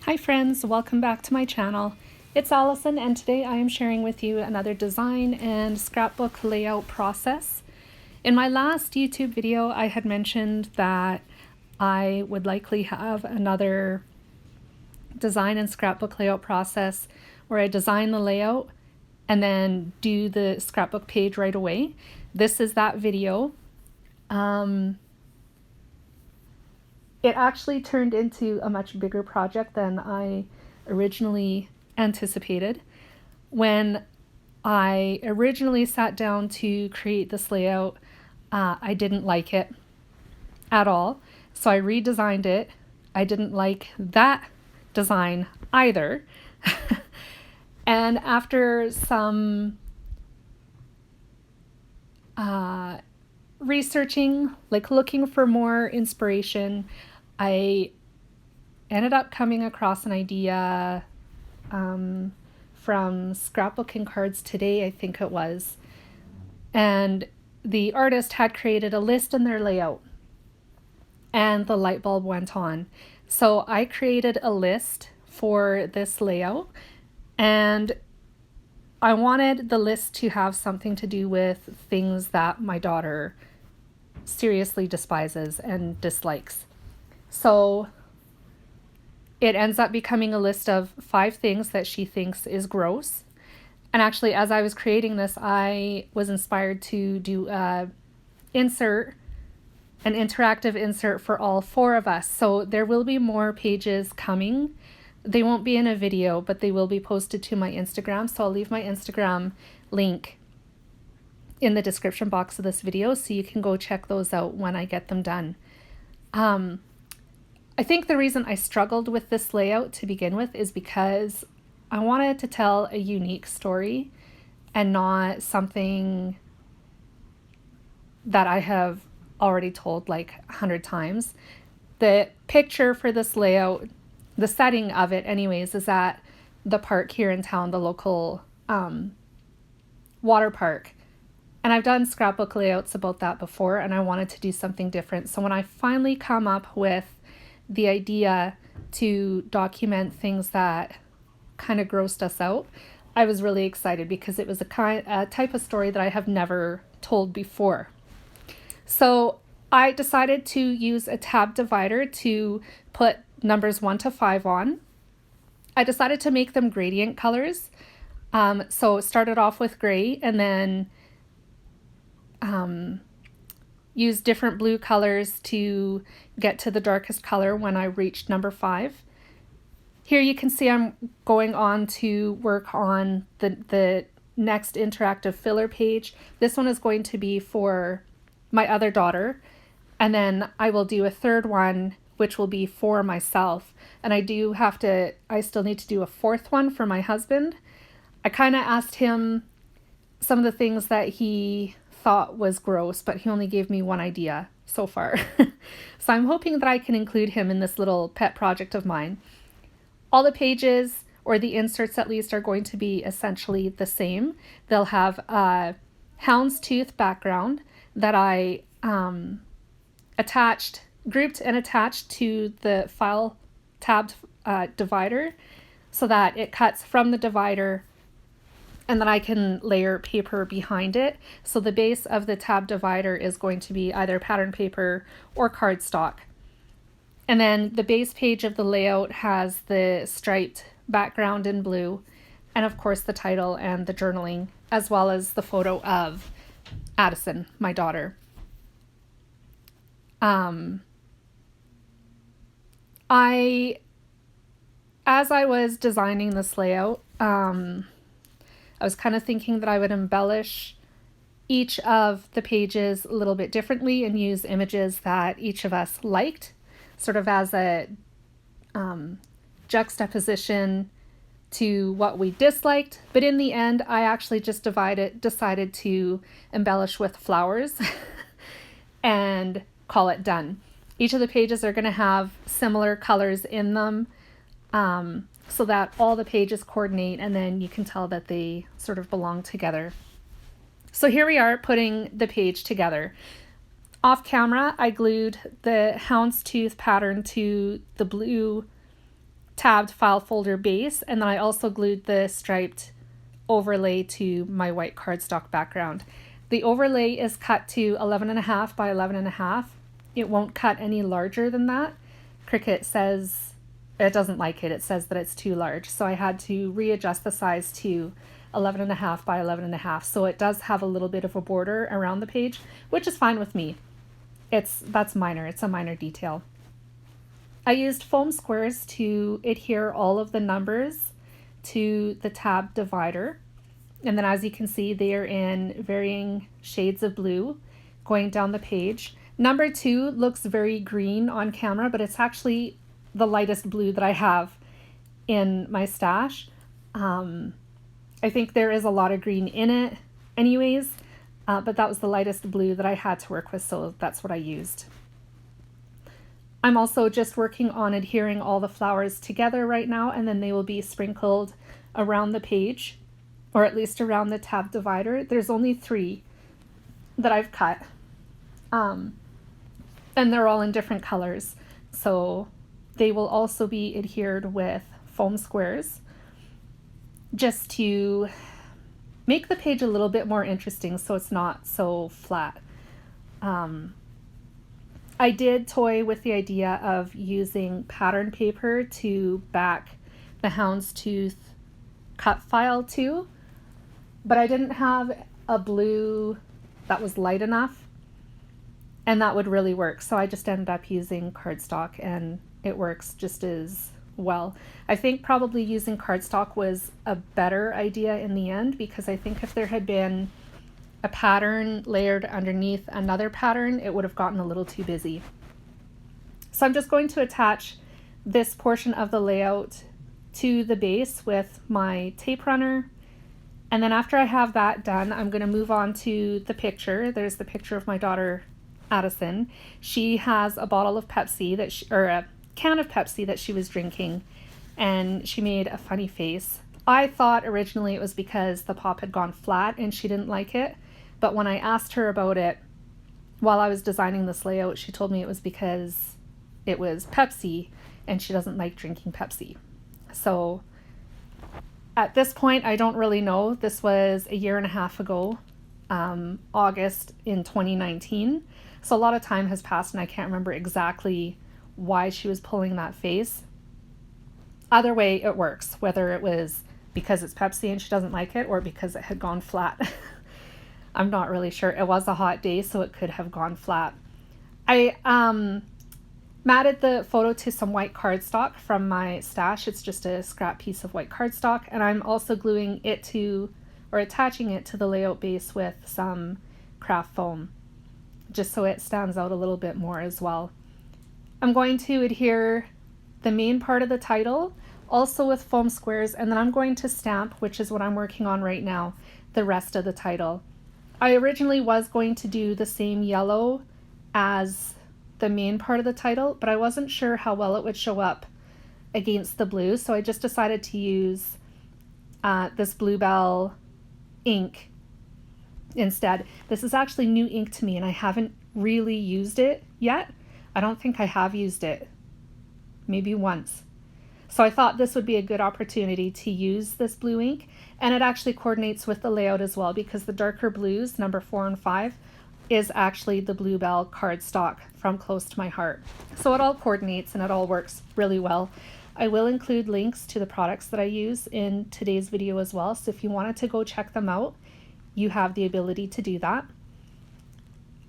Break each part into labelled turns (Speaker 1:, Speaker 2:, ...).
Speaker 1: Hi friends, welcome back to my channel. It's Allison and today I am sharing with you another design and scrapbook layout process. In my last YouTube video I had mentioned that I would likely have another design and scrapbook layout process where I design the layout and then do the scrapbook page right away. This is that video. It actually turned into a much bigger project than I originally anticipated. When I originally sat down to create this layout, I didn't like it at all. So I redesigned it. I didn't like that design either. And after some researching, like looking for more inspiration, I ended up coming across an idea from Scrapbook and Cards Today, I think it was. And the artist had created a list in their layout and the light bulb went on. So I created a list for this layout and I wanted the list to have something to do with things that my daughter seriously despises and dislikes. So it ends up becoming a list of 5 things that she thinks is gross. And actually, as I was creating this, I was inspired to do an interactive insert for all 4 of us. So there will be more pages coming. They won't be in a video, but they will be posted to my Instagram. So I'll leave my Instagram link in the description box of this video so you can go check those out when I get them done. I think the reason I struggled with this layout to begin with is because I wanted to tell a unique story and not something that I have already told like 100 times. The picture for this layout, the setting of it anyways, is at the park here in town, the local water park. And I've done scrapbook layouts about that before and I wanted to do something different. So when I finally come up with the idea to document things that kind of grossed us out, I was really excited because it was a type of story that I have never told before. So I decided to use a tab divider to put numbers 1 to 5 on. I decided to make them gradient colors. So it started off with gray and then use different blue colors to get to the darkest color when I reached number 5. Here you can see I'm going on to work on the next interactive filler page. This one is going to be for my other daughter, and then I will do a third one which will be for myself, and I still need to do a 4th one for my husband. I kind of asked him some of the things that he thought was gross, but he only gave me one idea so far. So I'm hoping that I can include him in this little pet project of mine. All the pages, or the inserts at least, are going to be essentially the same. They'll have a houndstooth background that I grouped and attached to the file tabbed divider so that it cuts from the divider and then I can layer paper behind it. So the base of the tab divider is going to be either pattern paper or cardstock. And then the base page of the layout has the striped background in blue, and of course the title and the journaling, as well as the photo of Addison, my daughter. As I was designing this layout, I was kind of thinking that I would embellish each of the pages a little bit differently and use images that each of us liked, sort of as a juxtaposition to what we disliked. But in the end, I actually just decided to embellish with flowers and call it done. Each of the pages are going to have similar colors in them, so that all the pages coordinate and then you can tell that they sort of belong together. So here we are putting the page together. Off camera, I glued the houndstooth pattern to the blue tabbed file folder base, and then I also glued the striped overlay to my white cardstock background. The overlay is cut to 11.5 by 11.5. It won't cut any larger than that. Cricut says it doesn't like it. It says that it's too large. So I had to readjust the size to 11.5 by 11.5. So it does have a little bit of a border around the page, which is fine with me. That's minor. It's a minor detail. I used foam squares to adhere all of the numbers to the tab divider. And then as you can see, they are in varying shades of blue going down the page. Number 2 looks very green on camera, but it's actually the lightest blue that I have in my stash. I think there is a lot of green in it anyways, but that was the lightest blue that I had to work with, so that's what I used. I'm also just working on adhering all the flowers together right now, and then they will be sprinkled around the page, or at least around the tab divider. There's only 3 that I've cut, and they're all in different colors, so they will also be adhered with foam squares just to make the page a little bit more interesting so it's not so flat. I did toy with the idea of using pattern paper to back the houndstooth cut file too, but I didn't have a blue that was light enough, and that would really work. So I just ended up using cardstock, and it works just as well. I think probably using cardstock was a better idea in the end, because I think if there had been a pattern layered underneath another pattern, it would have gotten a little too busy. So I'm just going to attach this portion of the layout to the base with my tape runner. And then after I have that done, I'm going to move on to the picture. There's the picture of my daughter, Addison. She has a bottle of Pepsi or a can of Pepsi that she was drinking, and she made a funny face. I thought originally it was because the pop had gone flat and she didn't like it. But when I asked her about it while I was designing this layout, she told me it was because it was Pepsi and she doesn't like drinking Pepsi. So at this point, I don't really know. This was a year and a half ago, August in 2019. So a lot of time has passed and I can't remember exactly why she was pulling that face. Either way, it works, whether it was because it's Pepsi and she doesn't like it or because it had gone flat. I'm not really sure. It was a hot day, so it could have gone flat. I matted the photo to some white cardstock from my stash. It's just a scrap piece of white cardstock, and I'm also gluing it to, or attaching it to the layout base with some craft foam, just so it stands out a little bit more as well. I'm going to adhere the main part of the title also with foam squares, and then I'm going to stamp, which is what I'm working on right now, the rest of the title. I originally was going to do the same yellow as the main part of the title, but I wasn't sure how well it would show up against the blue, so I just decided to use this Bluebell ink instead. This is actually new ink to me, and I haven't really used it yet. I don't think I have used it, maybe once. So I thought this would be a good opportunity to use this blue ink, and it actually coordinates with the layout as well, because the darker blues, number 4 and 5, is actually the Bluebell cardstock from Close to My Heart. So it all coordinates and it all works really well. I will include links to the products that I use in today's video as well, so if you wanted to go check them out, you have the ability to do that.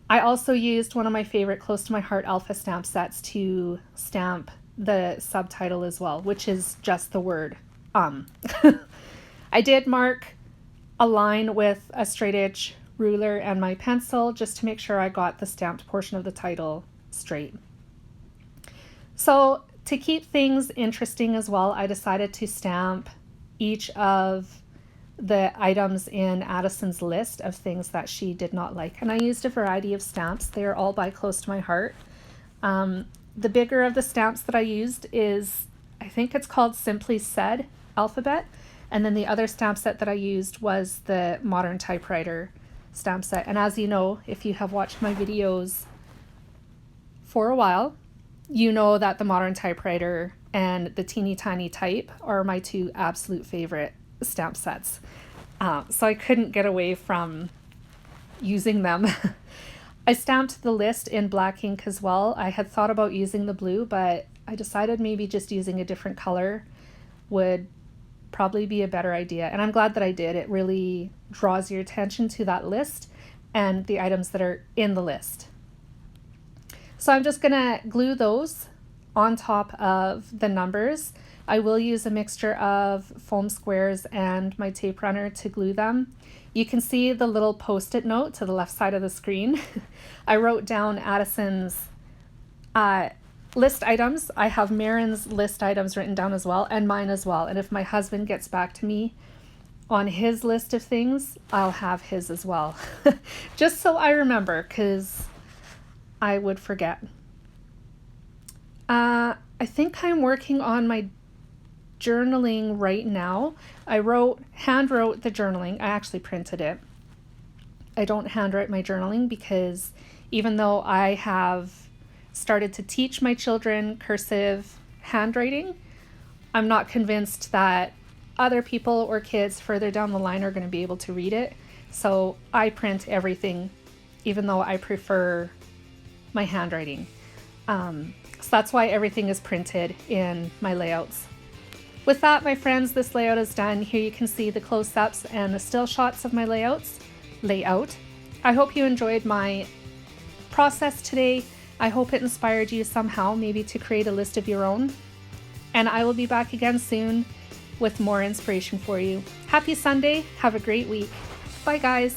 Speaker 1: I also used one of my favorite Close to My Heart alpha stamp sets to stamp the subtitle as well, which is just the word I did mark a line with a straight edge ruler and my pencil just to make sure I got the stamped portion of the title straight. So to keep things interesting as well, I decided to stamp each of the items in Addison's list of things that she did not like, and I used a variety of stamps. They are all by Close to My Heart. The bigger of the stamps that I used is, I think it's called Simply Said Alphabet, and then the other stamp set that I used was the Modern Typewriter stamp set. And as you know, if you have watched my videos for a while, you know that the Modern Typewriter and the teeny tiny type are my two absolute favorite stamp sets. So I couldn't get away from using them. I stamped the list in black ink as well. I had thought about using the blue, but I decided maybe just using a different color would probably be a better idea. And I'm glad that I did. It really draws your attention to that list and the items that are in the list. So I'm just gonna glue those on top of the numbers. I will use a mixture of foam squares and my tape runner to glue them. You can see the little post-it note to the left side of the screen. I wrote down Addison's list items. I have Marin's list items written down as well, and mine as well. And if my husband gets back to me on his list of things, I'll have his as well. Just so I remember, because I would forget. I think I'm working on my journaling right now. I hand wrote the journaling. I actually printed it. I don't handwrite my journaling because even though I have started to teach my children cursive handwriting, I'm not convinced that other people or kids further down the line are going to be able to read it. So I print everything, even though I prefer my handwriting. So that's why everything is printed in my layouts. With that, my friends, this layout is done. Here you can see the close-ups and the still shots of my layout. I hope you enjoyed my process today. I hope it inspired you somehow, maybe to create a list of your own. And I will be back again soon with more inspiration for you. Happy Sunday. Have a great week. Bye, guys.